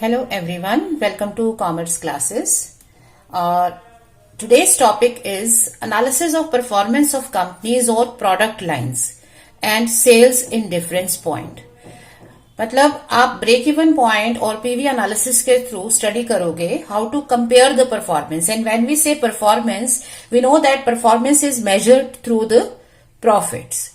Hello everyone, welcome to Commerce Classes. Today's topic is analysis of performance of companies or product lines and sales in difference point. मतलब आप break even point और PV analysis के through study करोगे how to compare the performance and when we say performance we know that performance is measured through the profits.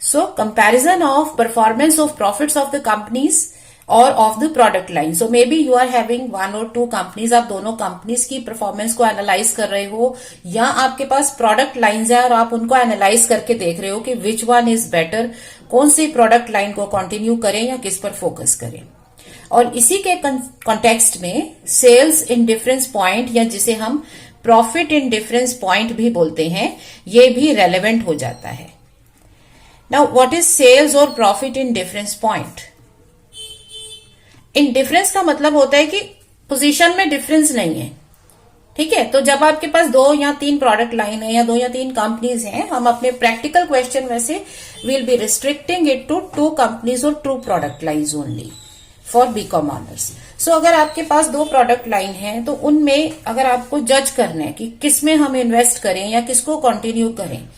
So comparison of performance of profits of the companies और of the product line. So maybe you are having one और two companies, आप दोनों companies की performance को analyse कर रहे हो या आपके पास प्रोडक्ट लाइंस है और आप उनको एनालाइज करके देख रहे हो कि विच वन इज बेटर, कौन सी प्रोडक्ट लाइन को कंटिन्यू करें या किस पर फोकस करें. और इसी के कॉन्टेक्स्ट में सेल्स इन डिफरेंस पॉइंट या जिसे हम प्रॉफिट इन डिफरेंस पॉइंट भी बोलते हैं, ये भी रेलेवेंट हो जाता है. नाउ व्हाट इज सेल्स और profit in difference point? In difference का मतलब होता है कि पोजीशन में डिफरेंस नहीं है. ठीक है, तो जब आपके पास दो या तीन प्रोडक्ट लाइन है या दो या तीन कंपनीज हैं, हम अपने प्रैक्टिकल क्वेश्चन में से will be restricting it to two companies और two product lines only for BCom honours. So अगर आपके पास दो प्रोडक्ट लाइन है तो उनमें अगर आपको जज करना है कि किसमें हम इन्वेस्ट करें या किसको कंटिन्यू करें,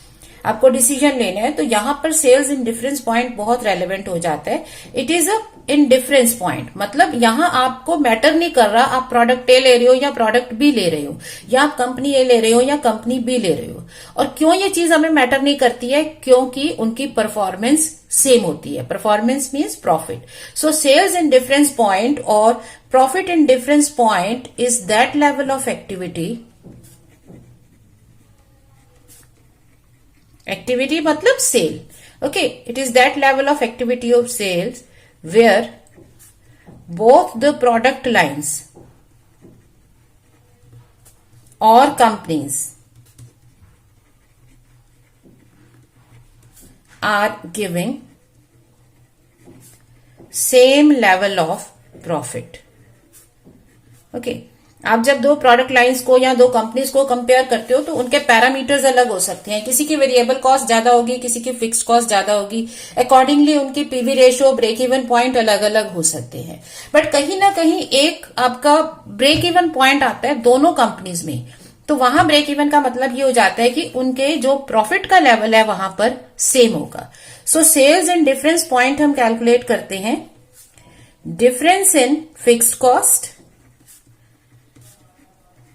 आपको डिसीजन लेना है, तो यहां पर सेल्स इन डिफरेंस पॉइंट बहुत रेलेवेंट हो जाता है. It is a in difference point, मतलब यहां आपको मैटर नहीं कर रहा आप प्रोडक्ट ए ले रहे हो या प्रोडक्ट बी ले रहे हो, या आप कंपनी ए ले रहे हो या कंपनी बी ले रहे हो. और क्यों ये चीज हमें मैटर नहीं करती है? क्योंकि उनकी परफॉर्मेंस सेम होती है. Performance means profit. So sales in difference point और profit in difference point is that level of activity मतलब sale. Okay, it is that level of activity of sales where both the product lines or companies are giving same level of profit. Okay, आप जब दो product lines को या दो companies को compare करते हो तो उनके पैरामीटर्स अलग हो सकते हैं. किसी की वेरिएबल कॉस्ट ज्यादा होगी, किसी की फिक्स्ड कॉस्ट ज्यादा होगी. अकॉर्डिंगली उनकी PV ratio, break even point अलग अलग हो सकते हैं. बट कहीं ना कहीं एक आपका ब्रेक इवन पॉइंट आता है दोनों कंपनीज में, तो वहां ब्रेक इवन का मतलब ये हो जाता है कि उनके जो प्रॉफिट का लेवल है वहां पर सेम होगा. So sales in difference point हम कैलकुलेट करते हैं डिफरेंस इन फिक्स्ड कॉस्ट.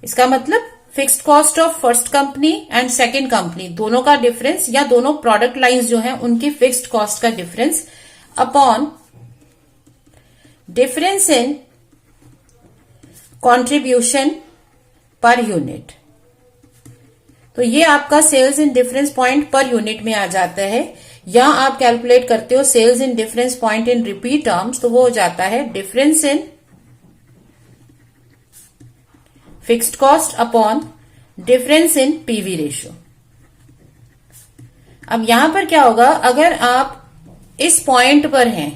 इसका मतलब fixed cost of first company and second company दोनों का डिफरेंस या दोनों प्रोडक्ट लाइंस जो हैं उनकी फिक्स्ड कॉस्ट का difference upon difference in contribution per unit. तो ये आपका sales in difference point per unit में आ जाता है. या आप कैलकुलेट करते हो sales in difference point in rupee terms, तो वो हो जाता है difference in fixed cost upon difference in PV ratio. अब यहां पर क्या होगा, अगर आप इस पॉइंट पर हैं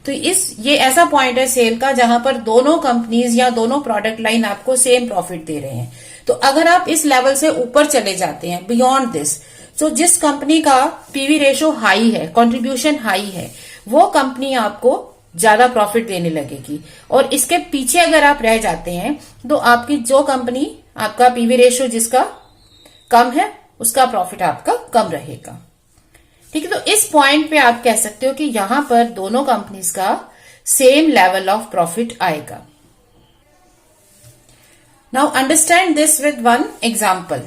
तो ये ऐसा पॉइंट है सेल का जहां पर दोनों कंपनीज या दोनों प्रोडक्ट लाइन आपको सेम प्रॉफिट दे रहे हैं. तो अगर आप इस लेवल से ऊपर चले जाते हैं बियॉन्ड दिस, तो जिस कंपनी का पीवी रेशियो हाई है, कंट्रीब्यूशन हाई है, वो कंपनी आपको ज्यादा प्रॉफिट देने लगेगी. और इसके पीछे अगर आप रह जाते हैं तो आपकी जो कंपनी, आपका पीवी रेशियो जिसका कम है, उसका प्रॉफिट आपका कम रहेगा. ठीक है, तो इस पॉइंट पे आप कह सकते हो कि यहां पर दोनों कंपनीज का सेम लेवल ऑफ प्रॉफिट आएगा. Now understand this with one example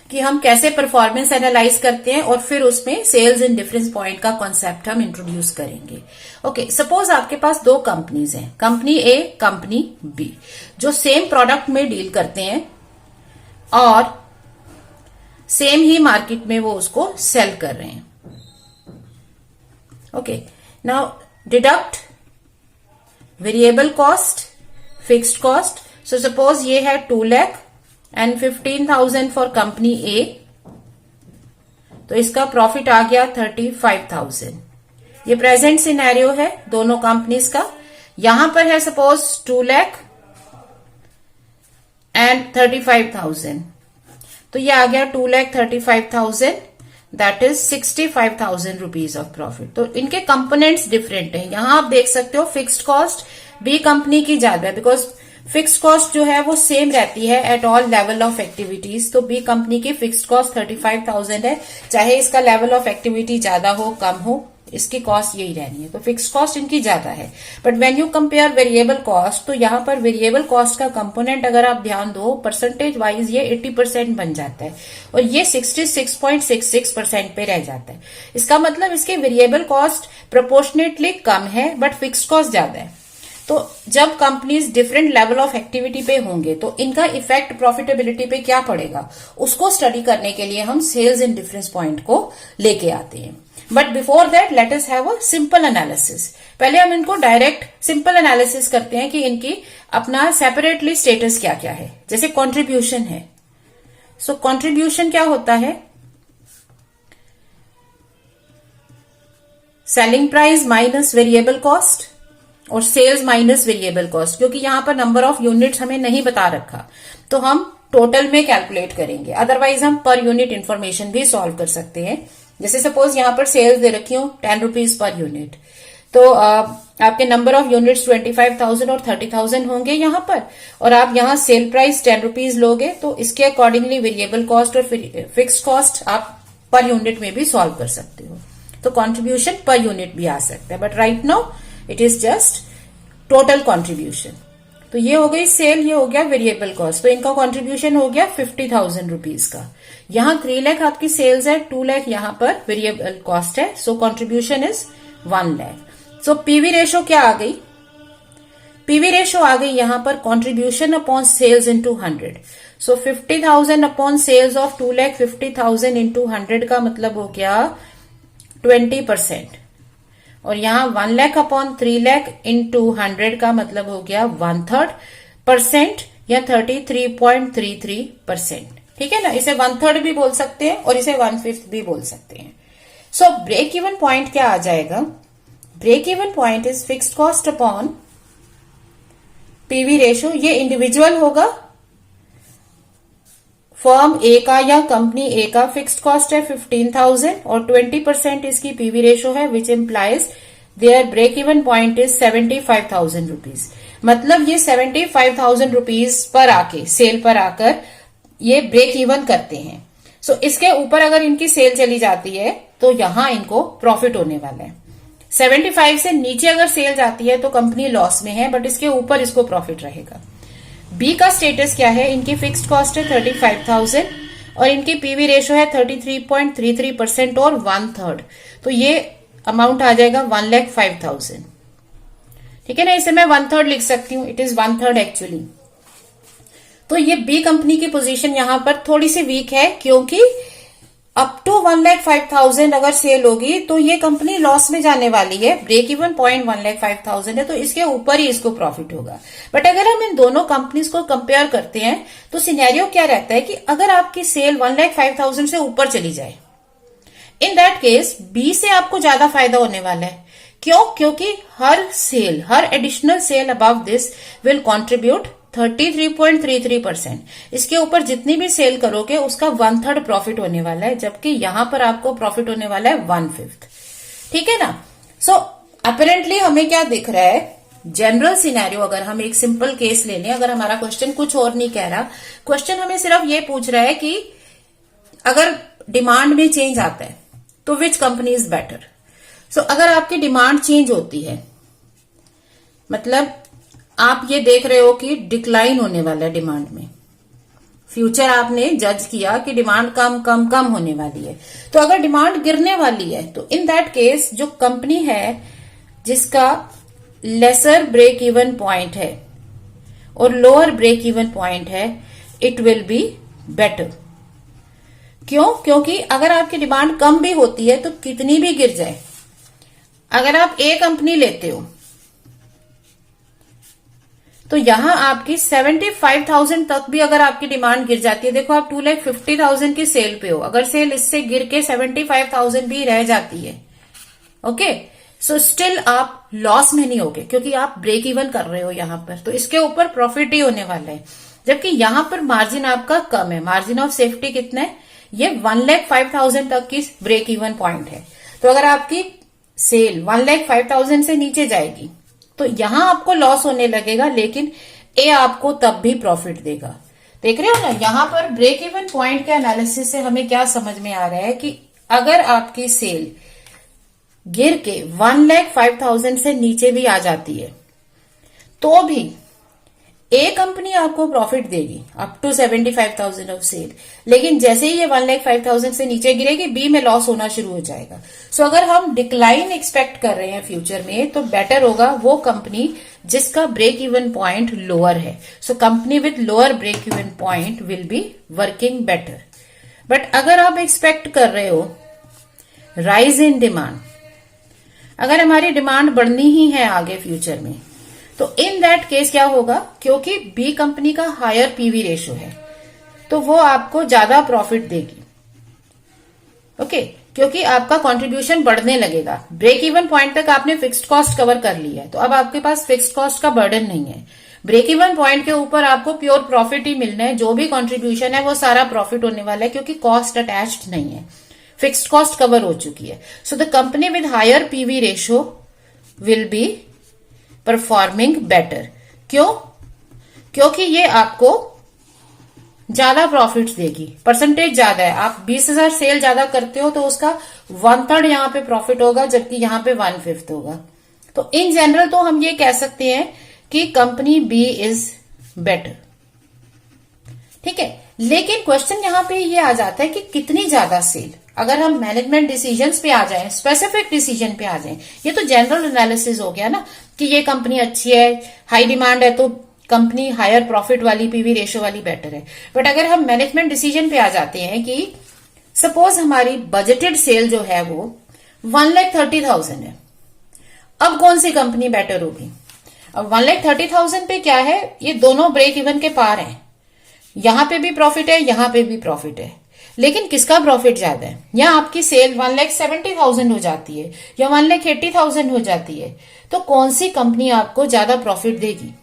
कि हम कैसे परफॉर्मेंस एनालाइज करते हैं और फिर उसमें सेल्स इन डिफरेंस पॉइंट का कॉन्सेप्ट हम इंट्रोड्यूस करेंगे. ओके, सपोज आपके पास दो कंपनीज हैं, कंपनी ए, कंपनी बी, जो सेम प्रोडक्ट में डील करते हैं और सेम ही मार्केट में वो उसको सेल कर रहे हैं. Okay, now deduct variable cost, fixed cost. So suppose ये है 2 लाख एंड 15,000 फॉर कंपनी ए, तो इसका प्रॉफिट आ गया 35,000. ये प्रेजेंट सिनेरियो है दोनों कंपनीज का. यहां पर है सपोज 2 लाख एंड 35,000, तो ये आ गया 2,35,000, that is 65,000 rupees of profit. तो इनके कंपोनेंट्स डिफरेंट हैं. यहां आप देख सकते हो फिक्स्ड कॉस्ट बी कंपनी की ज्यादा है, बिकॉज फिक्स कॉस्ट जो है वो सेम रहती है at all level of activities. तो बी कंपनी की फिक्स कॉस्ट 35,000 है, चाहे इसका लेवल ऑफ एक्टिविटी ज्यादा हो कम हो, इसकी कॉस्ट यही रहनी है। तो फिक्स कॉस्ट इनकी ज्यादा है। But when you compare variable cost, तो यहाँ पर वेरिएबल कॉस्ट का कंपोनेंट अगर आप ध्यान दो परसेंटेज वाइज ये 80% बन जाता है और ये 66.66% पे रह जाता है। इसका मतलब इसके वेरिएबल कॉस्ट प्रोपोर्शनेटली कम है बट फिक्स कॉस्ट ज्यादा है। तो जब companies different level of activity पे होंगे तो इनका इफेक्ट प्रॉफिटेबिलिटी पे क्या पड़ेगा, उसको स्टडी करने के लिए हम सेल्स इन डिफरेंस पॉइंट को लेके आते हैं। But before that let us have a simple analysis. पहले हम इनको डायरेक्ट सिंपल एनालिसिस करते हैं कि इनकी अपना सेपरेटली स्टेटस क्या क्या है। जैसे कंट्रीब्यूशन है, सो कंट्रीब्यूशन क्या होता है, selling price minus variable cost और सेल्स माइनस वेरिएबल कॉस्ट। क्योंकि यहां पर नंबर ऑफ यूनिट्स हमें नहीं बता रखा तो हम टोटल में कैलकुलेट करेंगे, अदरवाइज हम पर यूनिट इंफॉर्मेशन भी सॉल्व कर सकते हैं। जैसे सपोज यहां पर सेल्स दे रखी हो 10 रुपीज पर यूनिट, तो आपके नंबर ऑफ यूनिट्स 25,000 और 30,000 होंगे यहां पर, और आप यहां सेल प्राइस 10 रुपीज लोगे तो इसके अकॉर्डिंगली वेरिएबल कॉस्ट और फिक्स कॉस्ट आप पर यूनिट में भी सॉल्व कर सकते हो। तो कॉन्ट्रीब्यूशन पर यूनिट भी आ सकता है, but right now it is just total contribution. तो ये हो गई सेल, ये हो गया वेरिएबल कॉस्ट। तो इनका कॉन्ट्रीब्यूशन हो गया 50,000 रुपीज का। यहां 3 लाख आपकी सेल्स है, 2 लाख यहां पर वेरिएबल कॉस्ट है, so contribution is 1 lakh. So PV ratio क्या आ गई, पीवी रेशो आ गई यहां पर contribution upon sales into 100। So 50,000 upon sales of 2 lakh 50,000 into 100 का मतलब हो गया 20%, और यहां 1 लाख अपॉन 3 लाख इंटू 100 का मतलब हो गया 1/3% या 33.33%। ठीक है ना, इसे 1/3 भी बोल सकते हैं और इसे 1/5 भी बोल सकते हैं। सो ब्रेक इवन पॉइंट क्या आ जाएगा, break even point is fixed cost upon PV ratio. ये इंडिविजुअल होगा, फर्म ए का या कंपनी ए का फिक्स्ड कॉस्ट है 15,000 और 20% इसकी पीवी रेशो है, which implies their break even point is 75,000 rupees. मतलब ये 75,000 रुपीज पर आके, सेल पर आकर ये ब्रेक इवन करते हैं। सो इसके ऊपर अगर इनकी सेल चली जाती है तो यहां इनको प्रॉफिट होने वाला है। 75 से नीचे अगर सेल जाती है तो कंपनी लॉस में है, बट इसके ऊपर इसको प्रॉफिट रहेगा। बी का स्टेटस क्या है, इनकी फिक्स्ड कॉस्ट है 35,000 और इनकी पीवी रेशो है 33.33% और 1/3, तो ये अमाउंट आ जाएगा 1,05,000। ठीक है ना, इसे मैं 1/3 लिख सकती हूँ, इट इज 1/3 एक्चुअली। तो ये बी कंपनी की पोजीशन यहां पर थोड़ी सी वीक है, क्योंकि अप टू 1,05,000 अगर सेल होगी तो ये कंपनी लॉस में जाने वाली है। ब्रेक इवन पॉइंट 1,05,000 है, तो इसके ऊपर ही इसको प्रॉफिट होगा। बट अगर हम इन दोनों कंपनीज को कंपेयर करते हैं तो सिनेरियो क्या रहता है कि अगर आपकी सेल 1,05,000 से ऊपर चली जाए, इन दैट केस बी से आपको ज्यादा फायदा होने वाला है। क्यों? क्योंकि हर additional sale above this will contribute 33.33%। इसके ऊपर जितनी भी सेल करोगे उसका 1/3 प्रॉफिट होने वाला है, जबकि यहां पर आपको प्रॉफिट होने वाला है 1/5। ठीक है ना। सो अपेरेंटली हमें क्या दिख रहा है, जनरल सिनेरियो अगर हम एक सिंपल केस ले लें, अगर हमारा क्वेश्चन कुछ और नहीं कह रहा, क्वेश्चन हमें सिर्फ ये पूछ रहा है कि अगर डिमांड में चेंज आता है तो विच कंपनी इज बेटर। सो अगर आपकी डिमांड चेंज होती है, मतलब आप ये देख रहे हो कि डिक्लाइन होने वाला है डिमांड में, फ्यूचर आपने जज किया कि डिमांड कम कम कम होने वाली है, तो अगर डिमांड गिरने वाली है तो इन दैट केस जो कंपनी है जिसका लेसर ब्रेक इवन पॉइंट है और लोअर ब्रेक इवन पॉइंट है, इट विल बी बेटर। क्यों? क्योंकि अगर आपकी डिमांड कम भी होती है तो कितनी भी गिर जाए, अगर आप ए कंपनी लेते हो तो यहां आपकी 75,000 तक भी अगर आपकी डिमांड गिर जाती है, देखो आप 2,50,000 की सेल पे हो, अगर सेल इससे गिर के 75,000 भी रह जाती है, ओके, सो स्टिल आप लॉस में नहीं होगे क्योंकि आप ब्रेक इवन कर रहे हो यहां पर, तो इसके ऊपर प्रॉफिट ही होने वाला है। जबकि यहां पर मार्जिन आपका कम है, मार्जिन ऑफ सेफ्टी कितना है, ये 1,05,000 तक की ब्रेक इवन पॉइंट है। तो अगर आपकी सेल 1,05,000 से नीचे जाएगी तो यहां आपको लॉस होने लगेगा, लेकिन ए आपको तब भी प्रॉफिट देगा। देख रहे हो ना, यहां पर ब्रेक इवन पॉइंट के एनालिसिस से हमें क्या समझ में आ रहा है कि अगर आपकी सेल गिर के 1,05,000 से नीचे भी आ जाती है तो भी ए कंपनी आपको प्रॉफिट देगी अप टू 75,000 ऑफ सेल, लेकिन जैसे ही ये 1,05,000 से नीचे गिरेगी बी में लॉस होना शुरू हो जाएगा। सो अगर हम डिक्लाइन एक्सपेक्ट कर रहे हैं फ्यूचर में तो बेटर होगा वो कंपनी जिसका ब्रेक इवन पॉइंट लोअर है। So company with lower break even point will be working better. But अगर आप एक्सपेक्ट कर रहे हो राइज इन डिमांड, अगर हमारी डिमांड बढ़नी ही है आगे फ्यूचर में, तो इन दैट केस क्या होगा, क्योंकि बी कंपनी का हायर पीवी रेशो है तो वो आपको ज्यादा प्रॉफिट देगी। ओके, क्योंकि आपका कंट्रीब्यूशन बढ़ने लगेगा। ब्रेक इवन पॉइंट तक आपने फिक्स्ड कॉस्ट कवर कर लिया है तो अब आपके पास फिक्स्ड कॉस्ट का बर्डन नहीं है। ब्रेक इवन पॉइंट के ऊपर आपको प्योर प्रॉफिट ही मिलना है, जो भी कंट्रीब्यूशन है वो सारा प्रॉफिट होने वाला है क्योंकि कॉस्ट अटैच्ड नहीं है, फिक्स्ड कॉस्ट कवर हो चुकी है। So the company with higher PV ratio will be performing better. क्यों? क्योंकि ये आपको ज्यादा प्रॉफिट्स देगी, परसेंटेज ज्यादा है। आप 20,000 सेल ज्यादा करते हो तो उसका 1/3 यहां पे प्रॉफिट होगा, जबकि यहां पे 1/5 होगा। तो इन जनरल तो हम ये कह सकते हैं कि कंपनी बी इज बेटर। ठीक है, लेकिन क्वेश्चन यहां पे ये आ जाता है कि कितनी ज्यादा सेल। अगर हम मैनेजमेंट डिसीजंस पे आ जाएं, स्पेसिफिक डिसीजन पे आ जाएं, ये तो जनरल एनालिसिस हो गया ना कि ये कंपनी अच्छी है, हाई डिमांड है तो कंपनी हायर प्रॉफिट वाली, पीवी रेशो वाली बेटर है। बट अगर हम मैनेजमेंट डिसीजन पे आ जाते हैं कि सपोज हमारी बजटेड सेल जो है वो 1,30,000 है, अब कौन सी कंपनी बेटर होगी? अब 1,30,000 पे क्या है, ये दोनों ब्रेक इवन के पार हैं, यहां पे भी प्रॉफिट है, यहां पे भी प्रॉफिट है, लेकिन किसका प्रॉफिट ज्यादा है? या आपकी सेल 1,70,000 हो जाती है या 1,80,000 हो जाती है, तो कौन सी कंपनी आपको ज्यादा प्रॉफिट देगी?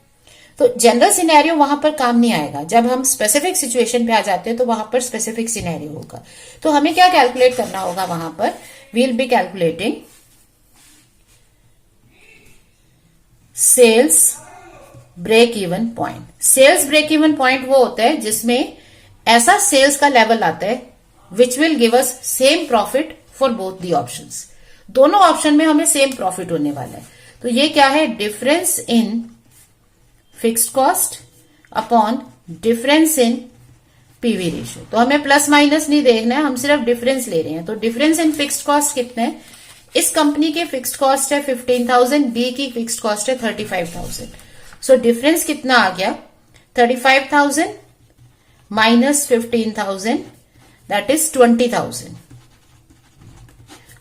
तो जनरल सिनेरियो वहां पर काम नहीं आएगा। जब हम स्पेसिफिक सिचुएशन पे आ जाते हैं तो वहां पर स्पेसिफिक सिनेरियो होगा। तो हमें क्या कैलकुलेट करना होगा वहां पर? We'll be calculating sales break even point. Sales break even point वो होता है जिसमें ऐसा सेल्स का लेवल आता है which will give us same profit for both the options. दोनों ऑप्शन में हमें सेम प्रॉफिट होने वाला है। तो ये क्या है? Difference in fixed cost upon difference in PV ratio. तो हमें प्लस माइनस नहीं देखना है, हम सिर्फ डिफरेंस ले रहे हैं। तो डिफरेंस इन फिक्स्ड कॉस्ट कितना है? इस कंपनी की फिक्स्ड कॉस्ट है 15,000, बी की फिक्स्ड कॉस्ट है 35,000। सो डिफरेंस कितना आ गया? 35,000 माइनस 15,000, दैट इज 20,000।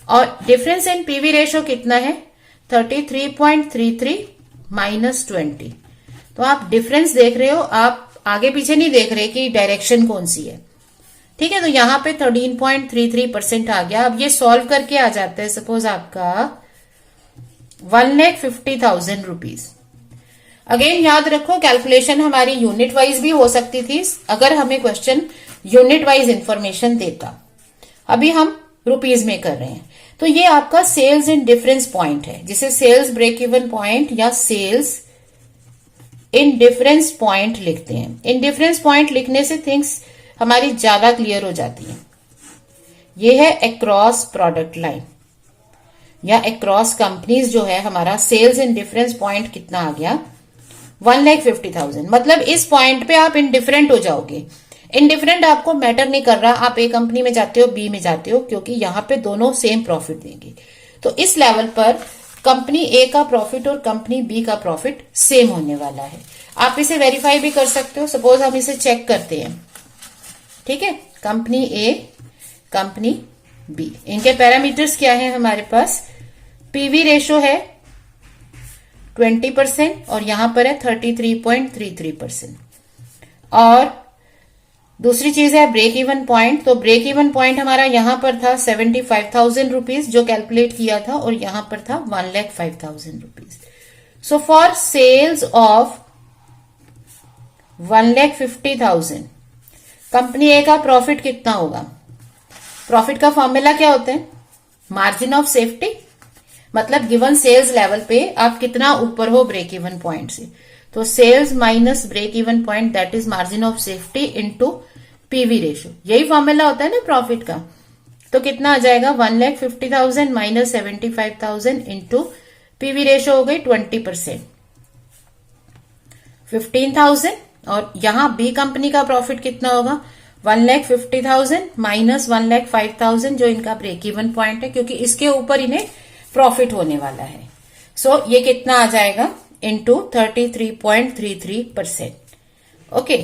और डिफरेंस इन पीवी रेशियो कितना है? 33.33 माइनस 20। तो आप डिफरेंस देख रहे हो, आप आगे पीछे नहीं देख रहे कि डायरेक्शन कौन सी है। ठीक है, तो यहां पे 13.33% आ गया। अब ये सॉल्व करके आ जाता है, सपोज आपका 1,50,000 रुपीज। अगेन याद रखो, कैलकुलेशन हमारी यूनिट वाइज भी हो सकती थी अगर हमें क्वेश्चन यूनिट वाइज इंफॉर्मेशन देता। अभी हम रुपीज में कर रहे हैं। तो ये आपका सेल्स इन डिफरेंस पॉइंट है, जिसे सेल्स ब्रेक इवन पॉइंट या सेल्स इन डिफरेंस पॉइंट लिखते हैं। इन डिफरेंस पॉइंट लिखने से थिंग्स हमारी ज्यादा क्लियर हो जाती है। ये है अक्रॉस प्रोडक्ट लाइन या अक्रॉस कंपनीज जो है हमारा सेल्स इन डिफरेंस पॉइंट कितना आ गया? 1,50,000। मतलब इस पॉइंट पे आप इनडिफरेंट हो जाओगे। इनडिफरेंट आपको मैटर नहीं कर रहा, आप ए कंपनी में जाते हो, बी में जाते हो, क्योंकि यहां पे दोनों सेम प्रॉफिट देंगे। तो इस लेवल पर कंपनी ए का प्रॉफिट और कंपनी बी का प्रॉफिट सेम होने वाला है। आप इसे वेरीफाई भी कर सकते हो। सपोज हम इसे चेक करते हैं, ठीक है, कंपनी ए, कंपनी बी, इनके पैरामीटर्स क्या है हमारे पास? पीवी रेशो है 20% और यहां पर है 33.33%। और दूसरी चीज है ब्रेक इवन पॉइंट। तो ब्रेक इवन पॉइंट हमारा यहां पर था 75,000 रुपीज जो कैलकुलेट किया था, और यहां पर था 1,05,000 rupees. So for sales of 1,50,000 company A का प्रॉफिट कितना होगा? प्रॉफिट का फॉर्मूला क्या होता है? मार्जिन ऑफ सेफ्टी मतलब गिवन सेल्स लेवल पे आप कितना ऊपर हो ब्रेक इवन पॉइंट से। तो sales minus break even point that is margin of safety into PV ratio, यही फॉर्मूला होता है ना प्रॉफिट का। तो कितना आ जाएगा 1,50,000 माइनस 75,000 इंटू पीवी रेशो हो गई 20%, 15,000। और यहां बी कंपनी का प्रॉफिट कितना होगा 1,50,000 माइनस 1,05,000 जो इनका ब्रेक इवन पॉइंट है, क्योंकि इसके ऊपर इन्हें प्रॉफिट होने वाला है। सो ये कितना आ जाएगा इंटू 33.33%, ओके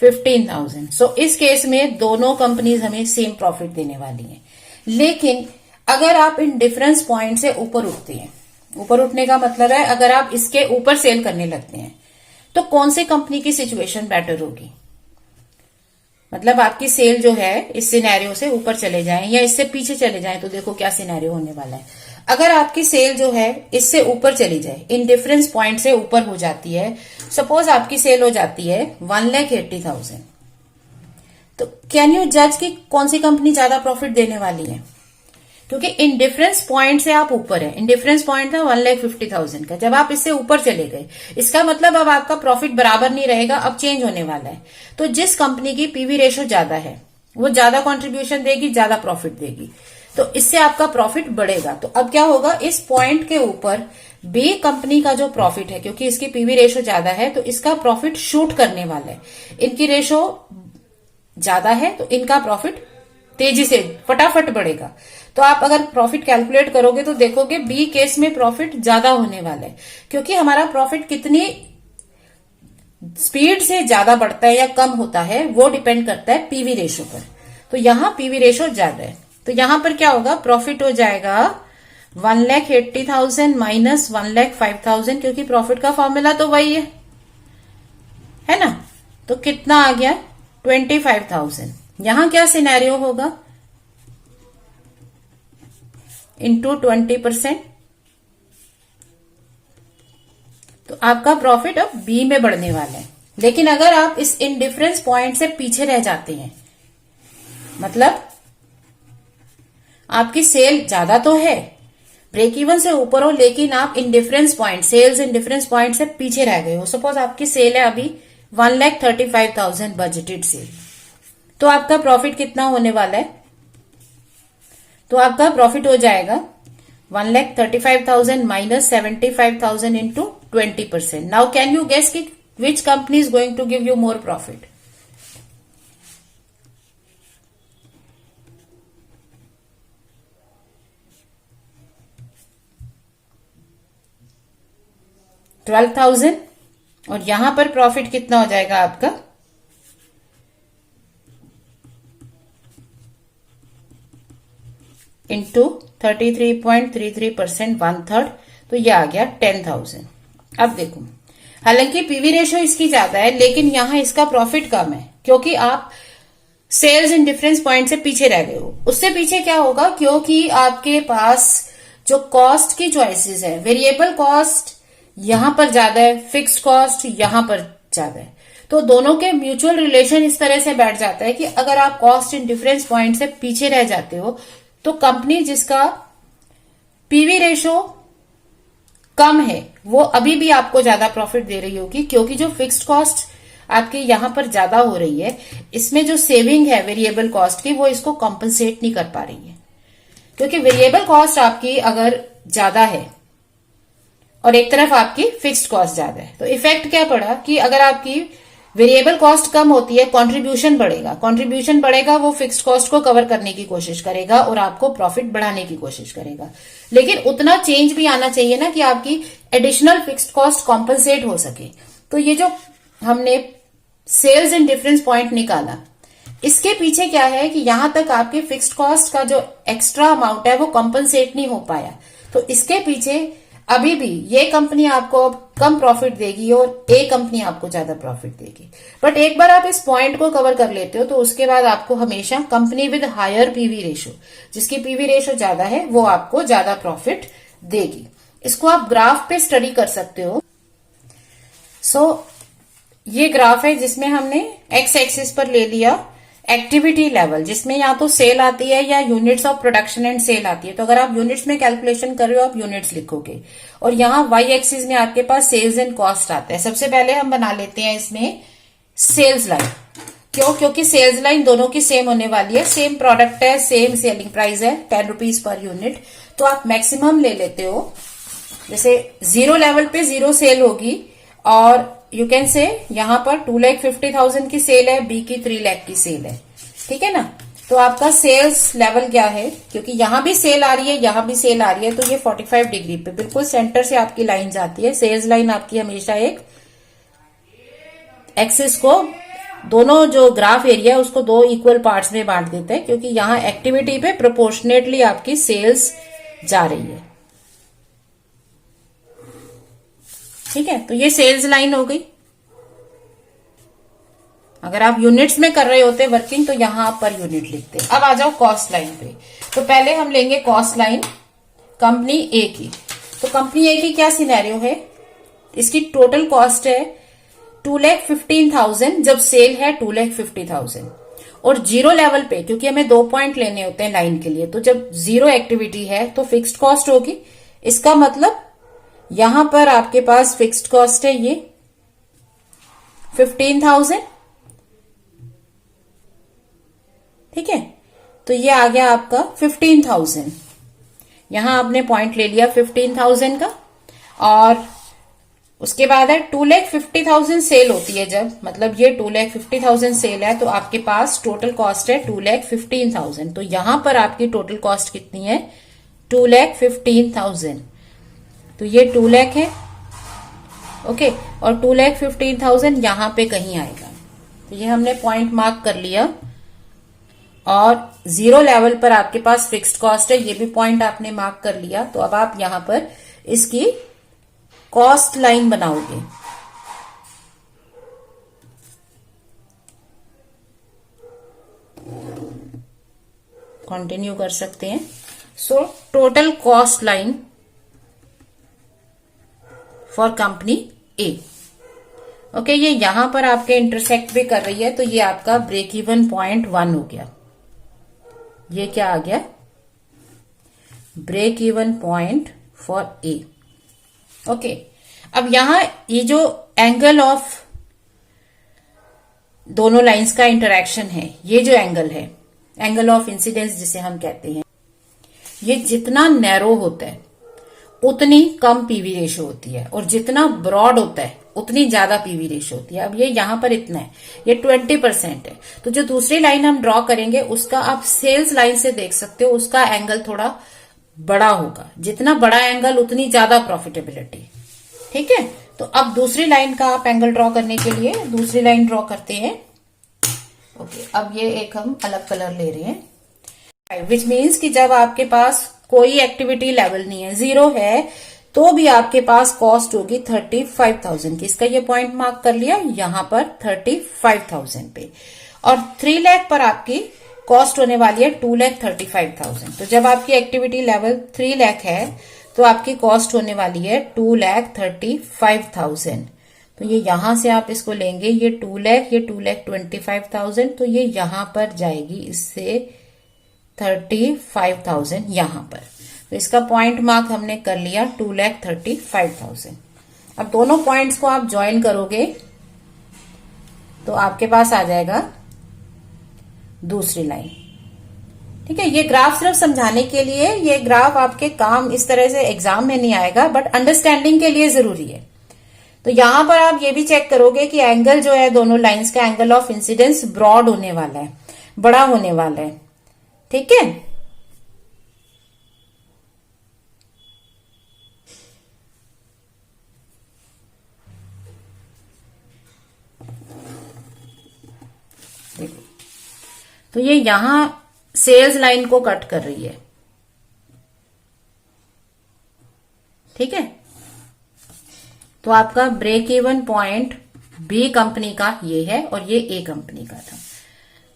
15,000। सो इस केस में दोनों कंपनीज हमें सेम प्रॉफिट देने वाली हैं। लेकिन अगर आप इन डिफरेंस पॉइंट से ऊपर उठते हैं, ऊपर उठने का मतलब है अगर आप इसके ऊपर सेल करने लगते हैं, तो कौन सी कंपनी की सिचुएशन बेटर होगी। मतलब आपकी सेल जो है इस सिनेरियो से ऊपर चले जाएं या इससे पीछे चले जाएं, तो देखो क्या सिनेरियो होने वाला है। अगर आपकी सेल जो है इससे ऊपर चली जाए, इन डिफरेंस पॉइंट से ऊपर हो जाती है, सपोज आपकी सेल हो जाती है 1,80,000, तो कैन यू जज कि कौन सी कंपनी ज्यादा प्रॉफिट देने वाली है, क्योंकि इन डिफरेंस पॉइंट से आप ऊपर है। इन डिफरेंस पॉइंट था 1,50,000 का, जब आप इससे ऊपर चले गए, इसका मतलब अब आपका प्रॉफिट बराबर नहीं रहेगा, अब चेंज होने वाला है। तो जिस कंपनी की पीवी रेशो ज्यादा है वो ज्यादा कंट्रीब्यूशन देगी, ज्यादा प्रॉफिट देगी, तो इससे आपका प्रॉफिट बढ़ेगा। तो अब क्या होगा, इस पॉइंट के ऊपर बी कंपनी का जो प्रॉफिट है, क्योंकि इसकी पीवी रेशो ज्यादा है तो इसका प्रॉफिट शूट करने वाला है। इनकी रेशो ज्यादा है तो इनका प्रॉफिट तेजी से फटाफट बढ़ेगा। तो आप अगर प्रॉफिट कैलकुलेट करोगे तो देखोगे बी केस में प्रॉफिट ज्यादा होने वाला है, क्योंकि हमारा प्रॉफिट कितनी स्पीड से ज्यादा बढ़ता है या कम होता है वो डिपेंड करता है पीवी रेशो पर। तो यहां पीवी रेशो ज्यादा है, तो यहां पर क्या होगा, प्रॉफिट हो जाएगा 1,80,000 माइनस 1,05,000, क्योंकि प्रॉफिट का फॉर्मूला तो वही है ना। तो कितना आ गया 25,000। यहां क्या सिनेरियो होगा, इंटू 20%, तो आपका प्रॉफिट अब बी में बढ़ने वाला है। लेकिन अगर आप इस इनडिफरेंस पॉइंट से पीछे रह जाते हैं, मतलब आपकी सेल ज्यादा तो है, ब्रेक इवन से ऊपर हो, लेकिन आप indifference point, sales indifference point से पीछे रह गए हो। सपोज आपकी सेल है अभी 1,35,000 बजटेड सेल, तो आपका प्रॉफिट कितना होने वाला है, तो आपका प्रॉफिट हो जाएगा 1,35,000 minus 75,000 into 20%। Now can you guess कि which company is going to give you more profit. $12,000, और यहां पर प्रॉफिट कितना हो जाएगा आपका इंटू 33.33%, 1/3, तो ये आ गया 10,000। अब देखो, हालांकि पीवी रेशो इसकी ज्यादा है लेकिन यहां इसका प्रॉफिट कम है, क्योंकि आप सेल्स इन डिफरेंस पॉइंट से पीछे रह गए हो। उससे पीछे क्या होगा, क्योंकि आपके पास जो कॉस्ट की चॉइसेस है, वेरिएबल कॉस्ट यहां पर ज्यादा है, फिक्स्ड कॉस्ट यहां पर ज्यादा है, तो दोनों के म्यूचुअल रिलेशन इस तरह से बैठ जाता है कि अगर आप कॉस्ट इन डिफरेंस पॉइंट से पीछे रह जाते हो तो कंपनी जिसका पीवी रेशो कम है वो अभी भी आपको ज्यादा प्रॉफिट दे रही होगी, क्योंकि जो फिक्स्ड कॉस्ट आपकी यहां पर ज्यादा हो रही है, इसमें जो सेविंग है वेरिएबल कॉस्ट की वो इसको कॉम्पनसेट नहीं कर पा रही है। क्योंकि वेरिएबल कॉस्ट आपकी अगर ज्यादा है और एक तरफ आपकी फिक्स्ड कॉस्ट ज्यादा है, तो इफेक्ट क्या पड़ा कि अगर आपकी वेरिएबल कॉस्ट कम होती है, कंट्रीब्यूशन बढ़ेगा, कंट्रीब्यूशन बढ़ेगा, वो फिक्स्ड कॉस्ट को कवर करने की कोशिश करेगा और आपको प्रॉफिट बढ़ाने की कोशिश करेगा। लेकिन उतना चेंज भी आना चाहिए ना कि आपकी एडिशनल फिक्स्ड कॉस्ट कॉम्पनसेट हो सके। तो ये जो हमने सेल्स इन डिफरेंस पॉइंट निकाला, इसके पीछे क्या है कि यहां तक आपके फिक्स्ड कॉस्ट का जो एक्स्ट्रा अमाउंट है वो कॉम्पनसेट नहीं हो पाया, तो इसके पीछे अभी भी ये कंपनी आपको कम प्रॉफिट देगी और ए कंपनी आपको ज्यादा प्रॉफिट देगी। बट एक बार आप इस पॉइंट को कवर कर लेते हो तो उसके बाद आपको हमेशा company with higher PV ratio, जिसकी पीवी रेशो ज्यादा है, वो आपको ज्यादा प्रॉफिट देगी। इसको आप ग्राफ पे स्टडी कर सकते हो। सो ये ग्राफ है जिसमें हमने एक्स एक्सिस पर ले लिया एक्टिविटी लेवल, जिसमें या तो सेल आती है या units of production and sale आती है। तो अगर आप यूनिट्स में कैलकुलेशन कर रहे हो आप यूनिट्स लिखोगे, और यहाँ वाई एक्सिस में आपके पास सेल्स एंड कॉस्ट आता है। सबसे पहले हम बना लेते हैं इसमें सेल्स लाइन। क्यों? क्योंकि सेल्स लाइन दोनों की सेम होने वाली है, सेम प्रोडक्ट है, सेम सेलिंग प्राइस है 10 रुपीज पर यूनिट। तो आप मैक्सिमम ले लेते हो। जैसे 0 लेवल पे 0 सेल होगी, और यू कैन से यहां पर 2,50,000 की सेल है, बी की 3 लाख की सेल है। ठीक है ना? तो आपका सेल्स लेवल क्या है? क्योंकि यहां भी सेल आ रही है, यहां भी सेल आ रही है, तो ये 45 डिग्री पे बिल्कुल सेंटर से आपकी लाइन जाती है। सेल्स लाइन आपकी हमेशा एक एक्सिस को, दोनों जो ग्राफ एरिया है उसको 2 इक्वल पार्ट्स में बांट देते हैं, क्योंकि यहां एक्टिविटी पे प्रोपोर्शनेटली आपकी सेल्स जा रही है। ठीक है? तो ये सेल्स लाइन हो गई। अगर आप यूनिट्स में कर रहे होते वर्किंग तो यहां आप पर यूनिट लिखते। अब आ जाओ कॉस्ट लाइन पे। तो पहले हम लेंगे कॉस्ट लाइन कंपनी ए की। तो कंपनी ए की क्या सिनेरियो है? इसकी टोटल कॉस्ट है 2,15,000, जब सेल है 2,50,000, और 0 लेवल पे, क्योंकि हमें 2 पॉइंट लेने होते हैं लाइन के लिए, तो जब 0 एक्टिविटी है तो फिक्स्ड कॉस्ट होगी। इसका मतलब यहां पर आपके पास फिक्स्ड कॉस्ट है ये 15,000। ठीक है? तो ये आ गया आपका 15,000। यहां आपने पॉइंट ले लिया 15,000 का, और उसके बाद है 2,50,000 सेल होती है जब, मतलब ये 2,50,000 सेल है, तो आपके पास टोटल कॉस्ट है 2,15,000। तो यहां पर आपकी टोटल कॉस्ट कितनी है? 2,15,000। तो ये 2 लाख है, ओके, और 2,15,000 यहां पे कहीं आएगा। तो ये हमने पॉइंट मार्क कर लिया, और 0 लेवल पर आपके पास फिक्स्ड कॉस्ट है, ये भी पॉइंट आपने मार्क कर लिया। तो अब आप यहां पर इसकी कॉस्ट लाइन बनाओगे। कंटिन्यू कर सकते हैं। So total cost line for company A, okay, ये यहां पर आपके इंटरसेक्ट भी कर रही है, तो ये आपका ब्रेक इवन पॉइंट 1 हो गया। ये क्या आ गया? Break even point for A. Okay, अब यहां ये जो एंगल ऑफ दोनों लाइंस का इंटरेक्शन है, ये जो एंगल है, एंगल ऑफ इंसिडेंस जिसे हम कहते हैं, ये जितना नैरो होता है उतनी कम पीवी रेशो होती है, और जितना ब्रॉड होता है उतनी ज्यादा पीवी रेशो होती है। अब ये यहां पर इतना है, ये 20% है। तो जो दूसरी लाइन हम ड्रॉ करेंगे उसका आप सेल्स लाइन से देख सकते हो, उसका एंगल थोड़ा बड़ा होगा। जितना बड़ा एंगल उतनी ज्यादा प्रॉफिटेबिलिटी। ठीक है? तो अब दूसरी लाइन का आप एंगल ड्रॉ करने के लिए दूसरी लाइन ड्रॉ करते हैं। ओके, अब ये एक हम अलग कलर ले रहे हैं, विच मीन्स कि जब आपके पास कोई एक्टिविटी लेवल नहीं है, 0 है, तो भी आपके पास कॉस्ट होगी 35,000 की। इसका ये पॉइंट मार्क कर लिया यहां पर 35,000 पे, और 3 लाख पर आपकी कॉस्ट होने वाली है 2,35,000। तो जब आपकी एक्टिविटी लेवल 3 लाख है तो आपकी कॉस्ट होने वाली है 2,35,000। तो ये यहां से आप इसको लेंगे, ये 2 लाख, ये 2,25,000, तो ये यहां पर जाएगी इससे 35,000 यहां पर। तो इसका पॉइंट मार्क हमने कर लिया 2,35,000। अब दोनों पॉइंट्स को आप ज्वाइन करोगे तो आपके पास आ जाएगा दूसरी लाइन। ठीक है? ये ग्राफ सिर्फ समझाने के लिए, ये ग्राफ आपके काम इस तरह से एग्जाम में नहीं आएगा, बट अंडरस्टैंडिंग के लिए जरूरी है। तो यहां पर आप ये भी चेक करोगे कि एंगल जो है दोनों लाइंस का, एंगल ऑफ इंसिडेंस ब्रॉड होने वाला है, बड़ा होने वाला है। ठीक है? देखो, तो ये यहां सेल्स लाइन को कट कर रही है। ठीक है? तो आपका break even point B company का ये है, और ये ए कंपनी का था।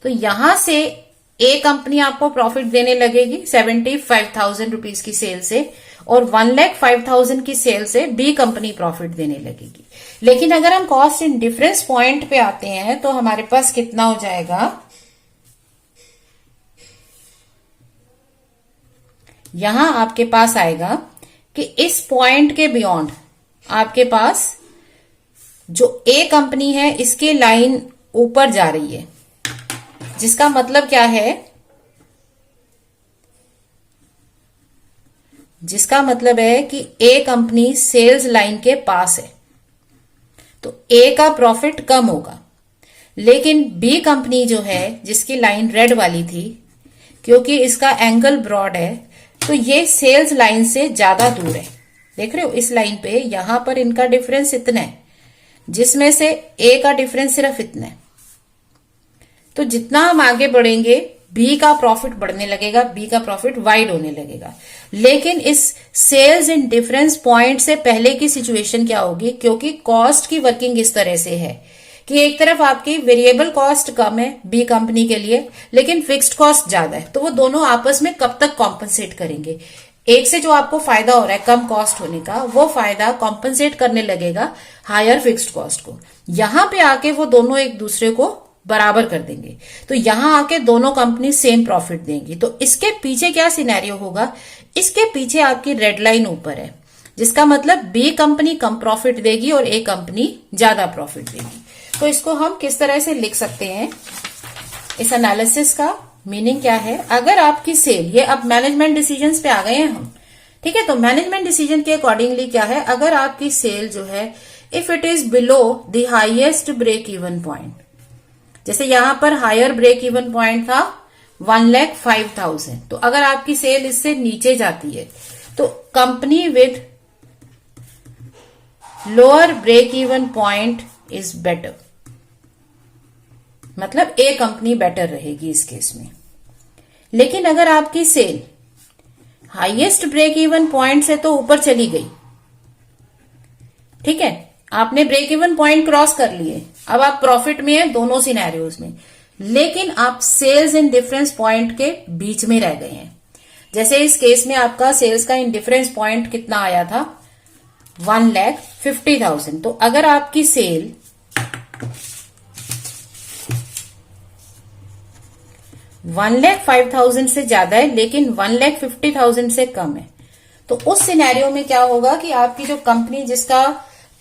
तो यहां से ए कंपनी आपको प्रॉफिट देने लगेगी 75,000 रुपीज की सेल से, और 1,05,000 की सेल से बी कंपनी प्रॉफिट देने लगेगी। लेकिन अगर हम कॉस्ट इन डिफरेंस पॉइंट पे आते हैं तो हमारे पास कितना हो जाएगा? यहां आपके पास आएगा कि इस पॉइंट के बियॉन्ड आपके पास जो ए कंपनी है इसकी लाइन ऊपर जा रही है, जिसका मतलब क्या है, जिसका मतलब है कि ए कंपनी सेल्स लाइन के पास है, तो ए का प्रॉफिट कम होगा। लेकिन बी कंपनी जो है जिसकी लाइन रेड वाली थी, क्योंकि इसका एंगल ब्रॉड है तो ये सेल्स लाइन से ज्यादा दूर है। देख रहे हो इस लाइन पे यहां पर इनका डिफरेंस इतना है, जिसमें से ए का डिफरेंस सिर्फ इतना है। तो जितना हम आगे बढ़ेंगे बी का प्रॉफिट बढ़ने लगेगा, बी का प्रॉफिट वाइड होने लगेगा। लेकिन इस सेल्स इन डिफरेंस पॉइंट से पहले की सिचुएशन क्या होगी, क्योंकि कॉस्ट की वर्किंग इस तरह से है कि एक तरफ आपकी वेरिएबल कॉस्ट कम है बी कंपनी के लिए, लेकिन फिक्स्ड कॉस्ट ज्यादा है, तो वो दोनों आपस में कब तक कॉम्पनसेट करेंगे। एक से जो आपको फायदा हो रहा है कम कॉस्ट होने का, वो फायदा कॉम्पनसेट करने लगेगा हायर फिक्स्ड कॉस्ट को। यहां पे आके वो दोनों एक दूसरे को बराबर कर देंगे, तो यहां आके दोनों कंपनी सेम प्रॉफिट देंगी। तो इसके पीछे क्या सिनेरियो होगा, इसके पीछे आपकी रेड लाइन ऊपर है, जिसका मतलब बी कंपनी कम प्रॉफिट देगी और ए कंपनी ज्यादा प्रॉफिट देगी। तो इसको हम किस तरह से लिख सकते हैं, इस एनालिसिस का मीनिंग क्या है। अगर आपकी सेल, ये अब मैनेजमेंट डिसीजंस पे आ गए हैं हम, ठीक है। तो मैनेजमेंट डिसीजन के अकॉर्डिंगली क्या है, अगर आपकी सेल जो है if it is below the highest break even point, जैसे यहां पर हायर ब्रेक इवन पॉइंट था 1,05,000, तो अगर आपकी सेल इससे नीचे जाती है तो company with lower break even point is better, मतलब ए कंपनी बेटर रहेगी इस केस में। लेकिन अगर आपकी sale highest break even point से तो ऊपर चली गई, ठीक है, आपने ब्रेक इवन पॉइंट क्रॉस कर लिए, अब आप प्रॉफिट में हैं दोनों सिनेरियोज में, लेकिन आप सेल्स इन डिफरेंस पॉइंट के बीच में रह गए हैं। जैसे इस केस में आपका सेल्स का इंडिफरेंस पॉइंट कितना आया था, 1,50,000। तो अगर आपकी सेल 1,05,000 से ज्यादा है लेकिन 1,50,000 से कम है, तो उस सिनेरियो में क्या होगा कि आपकी जो कंपनी जिसका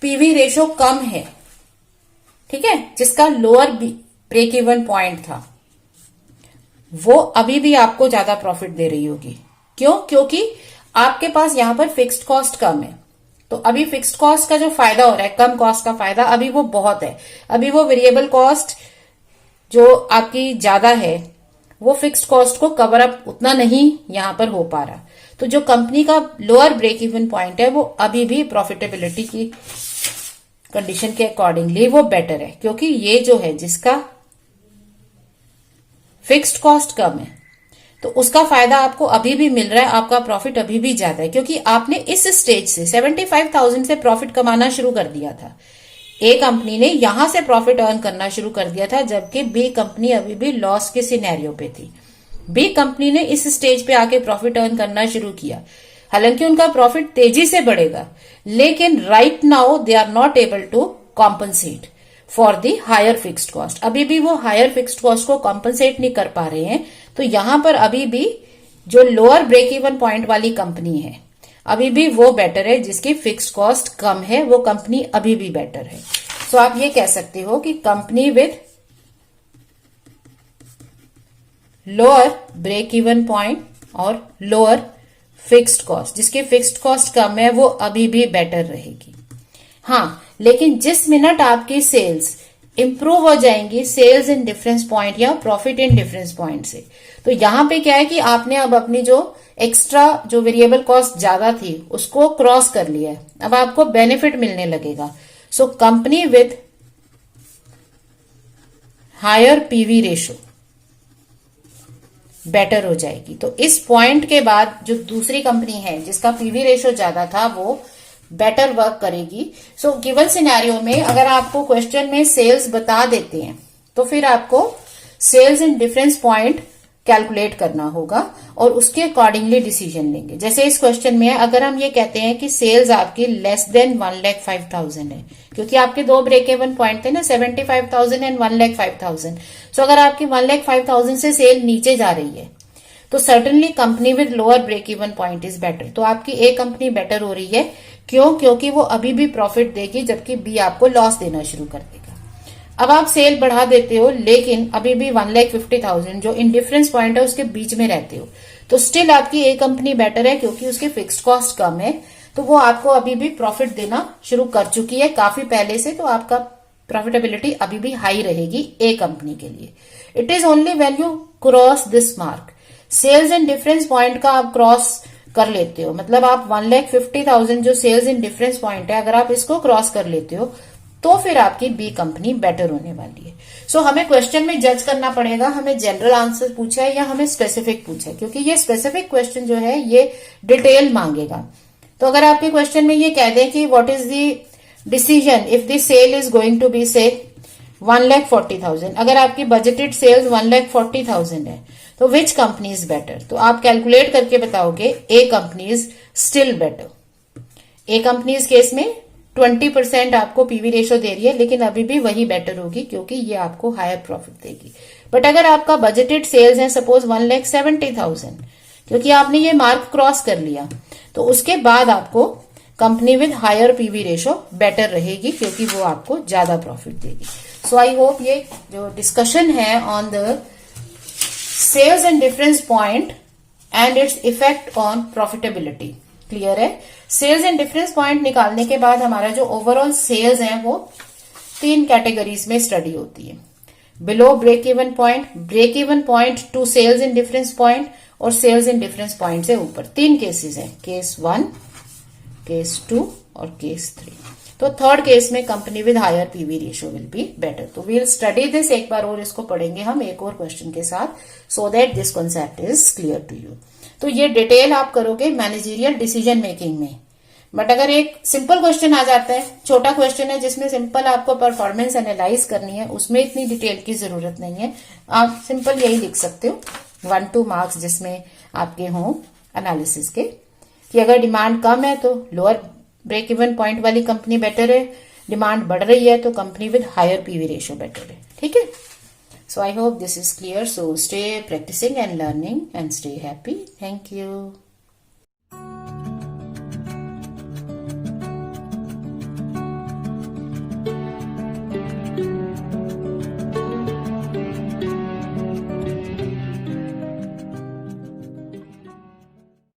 पीवी रेशो कम है, ठीक है, जिसका लोअर ब्रेक इवन पॉइंट था, वो अभी भी आपको ज्यादा प्रॉफिट दे रही होगी। क्यों? क्योंकि आपके पास यहां पर फिक्स्ड कॉस्ट कम है, तो अभी फिक्स्ड कॉस्ट का जो फायदा हो रहा है, कम कॉस्ट का फायदा अभी वो बहुत है। अभी वो वेरिएबल कॉस्ट जो आपकी ज्यादा है वो फिक्स्ड कॉस्ट को कवर अप उतना नहीं यहां पर हो पा रहा। तो जो कंपनी का लोअर ब्रेक इवन पॉइंट है वो अभी भी प्रॉफिटेबिलिटी की कंडीशन के अकॉर्डिंगली वो बेटर है, क्योंकि ये जो है जिसका फिक्स्ड कॉस्ट कम है तो उसका फायदा आपको अभी भी मिल रहा है, आपका प्रॉफिट अभी भी ज्यादा है, क्योंकि आपने इस स्टेज से 75,000 से प्रॉफिट कमाना शुरू कर दिया था। ए कंपनी ने यहां से प्रॉफिट अर्न करना शुरू कर दिया था, जबकि बी कंपनी अभी भी लॉस के सिनेरियो पे थी। बी कंपनी ने इस स्टेज पे आके प्रॉफिट अर्न करना शुरू किया, हालांकि उनका प्रॉफिट तेजी से बढ़ेगा, लेकिन right now they are not able to compensate for the higher fixed cost. अभी भी वो हायर फिक्स्ड कॉस्ट को कॉम्पनसेट नहीं कर पा रहे हैं। तो यहां पर अभी भी जो लोअर ब्रेक इवन पॉइंट वाली कंपनी है अभी भी वो बेटर है, जिसकी फिक्स्ड कॉस्ट कम है, वो कंपनी अभी भी बेटर है। तो आप ये कह सकते हो कि company with lower break even point और लोअर फिक्स्ड कॉस्ट, जिसकी फिक्स्ड कॉस्ट कम है, वो अभी भी बेटर रहेगी। हाँ, लेकिन जिस मिनट आपकी सेल्स इंप्रूव हो जाएंगी सेल्स इन डिफरेंस पॉइंट या प्रॉफिट इन डिफरेंस पॉइंट से, तो यहां पे क्या है कि आपने अब अपनी जो एक्स्ट्रा जो वेरिएबल कॉस्ट ज्यादा थी उसको क्रॉस कर लिया है, अब आपको बेनिफिट मिलने लगेगा। So company with higher PV ratio better हो जाएगी। तो इस पॉइंट के बाद जो दूसरी कंपनी है जिसका पीवी रेशो ज्यादा था वो बेटर वर्क करेगी। सो गिवन सिनेरियो में अगर आपको क्वेश्चन में सेल्स बता देते हैं तो फिर आपको sales in difference point calculate करना होगा और उसके अकॉर्डिंगली डिसीजन लेंगे। जैसे इस क्वेश्चन में अगर हम ये कहते हैं कि सेल्स आपकी लेस देन 1,05,000 है, क्योंकि आपके दो ब्रेक इवन पॉइंट थे ना, 75,000 एंड 1,05,000। सो अगर आपकी 1,05,000 से सेल नीचे जा रही है तो certainly company with lower break even point is better. तो आपकी ए कंपनी बेटर हो रही है, क्यों? क्योंकि वो अभी भी प्रॉफिट देगी, जबकि बी आपको लॉस देना शुरू कर देगा। अब आप सेल बढ़ा देते हो, लेकिन अभी भी 1,50,000 जो इंडिफरेंस पॉइंट है उसके बीच में रहते हो, तो स्टिल आपकी ए कंपनी बेटर है, क्योंकि उसके फिक्स्ड कॉस्ट कम है, तो वो आपको अभी भी प्रॉफिट देना शुरू कर चुकी है काफी पहले से। तो आपका प्रॉफिटेबिलिटी अभी भी हाई रहेगी ए कंपनी के लिए। It is only when you cross this mark, sales indifference point का आप क्रॉस कर लेते हो, मतलब आप 1,50,000 जो सेल्स इन डिफरेंस पॉइंट है, अगर आप इसको क्रॉस कर लेते हो तो फिर आपकी बी कंपनी बेटर होने वाली है। सो हमें क्वेश्चन में जज करना पड़ेगा, हमें जनरल आंसर पूछा है या हमें स्पेसिफिक पूछा है, क्योंकि ये स्पेसिफिक क्वेश्चन जो है ये डिटेल मांगेगा। तो अगर आपके क्वेश्चन में ये कह दें कि what is the decision if the sale is going to be से 1,40,000, अगर आपकी बजटेड सेल्स 1,40,000 है, तो विच कंपनी इज बेटर? तो आप कैलकुलेट करके बताओगे A company is still better. A company इस केस में 20% आपको पीवी रेशो दे रही है, लेकिन अभी भी वही बेटर होगी, क्योंकि ये आपको हायर प्रॉफिट देगी। बट अगर आपका बजटेड सेल्स है सपोज 1,70,000, क्योंकि आपने ये मार्क क्रॉस कर लिया, तो उसके बाद आपको company with higher PV ratio better रहेगी, क्योंकि वो आपको ज्यादा प्रॉफिट देगी। सो आई होप ये जो डिस्कशन है on the sales indifference point and its effect on profitability clear है। सेल्स एंड डिफरेंस पॉइंट निकालने के बाद हमारा जो ओवरऑल सेल्स है वो 3 कैटेगरीज में स्टडी होती है। Below break even point, break even point to sales in difference point, और सेल्स इन डिफरेंस पॉइंट से ऊपर। 3 केसेस हैं, केस 1, केस 2 और केस 3। तो थर्ड केस में company with higher PV ratio will be better. तो वील स्टडी दिस, एक बार और इसको पढ़ेंगे हम एक और क्वेश्चन के साथ, so that this concept is clear to you. तो ये डिटेल आप करोगे मैनेजरियल डिसीजन मेकिंग में। बट अगर एक सिंपल क्वेश्चन आ जाता है, छोटा क्वेश्चन है जिसमें सिंपल आपको परफॉर्मेंस एनालाइज करनी है, उसमें इतनी डिटेल की जरूरत नहीं है। आप सिंपल यही लिख सकते हो 1-2 मार्क्स जिसमें आपके हों एनालिसिस के, कि अगर डिमांड कम है तो लोअर ब्रेक इवन पॉइंट वाली कंपनी बेटर है, डिमांड बढ़ रही है तो company with higher PV ratio better है। ठीक है। So I hope this is clear. So stay practicing and learning and stay happy. Thank you.